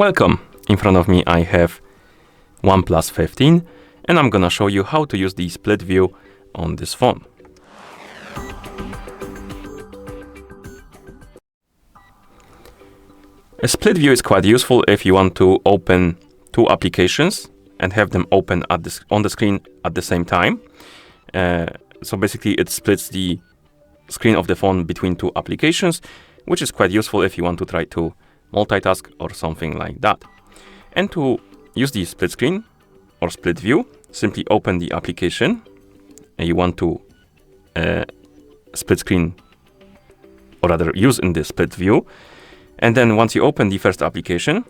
Welcome! In front of me I have OnePlus 15 and I'm gonna show you how to use the split view on this phone. A split view is quite useful if you want to open two applications and have them open on the screen at the same time. So basically it splits the screen of the phone between two applications, which is quite useful if you want to try to multitask or something like that. And to use the split screen or split view, simply open the application and you want to split screen, or rather use in the split view. And then once you open the first application,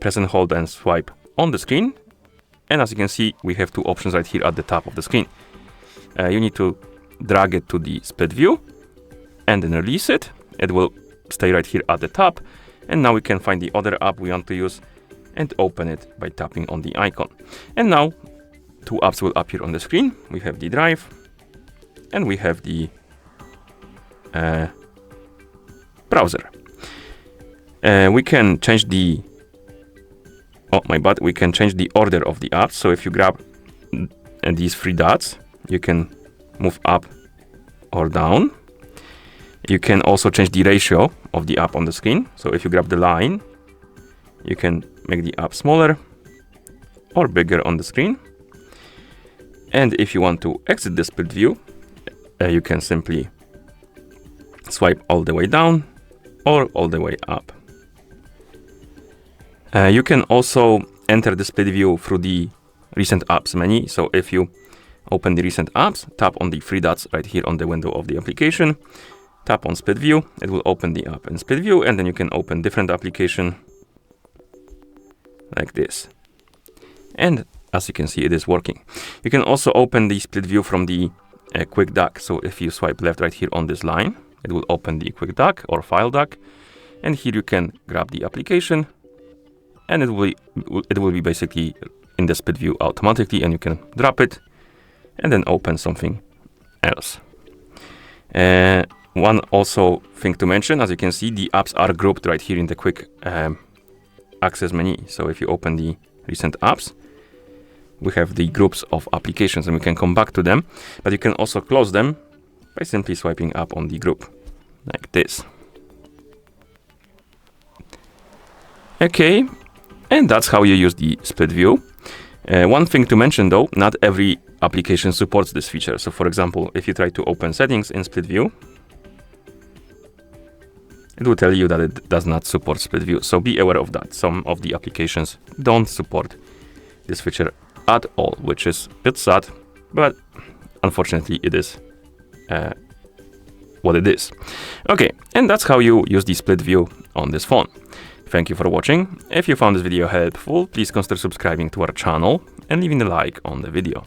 press and hold and swipe on the screen. And as you can see, we have two options right here at the top of the screen. You need to drag it to the split view and then release it. It will stay right here at the top. And now we can find the other app we want to use and open it by tapping on the icon. And now two apps will appear on the screen. We have the Drive and we have the browser. We can change the we can change the order of the apps. So if you grab these three dots, you can move up or down. You can also change the ratio of the app on the screen. So if you grab the line, you can make the app smaller or bigger on the screen. And if you want to exit the split view, you can simply swipe all the way down or all the way up. You can also enter the split view through the recent apps menu. So if you open the recent apps, tap on the three dots right here on the window of the application, tap on split view, it will open the app in split view, and then you can open different application like this. And as you can see, it is working. You can also open the split view from the quick dock. So if you swipe left right here on this line, it will open the quick dock or file dock. And here you can grab the application and it will be basically in the split view automatically, and you can drop it and then open something else. One also thing to mention, as you can see, the apps are grouped right here in the quick access menu. So if you open the recent apps, we have the groups of applications and we can come back to them, but you can also close them by simply swiping up on the group like this. Okay, and that's how you use the split view. One thing to mention though, not every application supports this feature. So for example, if you try to open settings in split view, it will tell you that it does not support split view. So be aware of that. Some of the applications don't support this feature at all, which is a bit sad, but unfortunately it is what it is. Okay, and that's how you use the split view on this phone. Thank you for watching. If you found this video helpful, please consider subscribing to our channel and leaving a like on the video.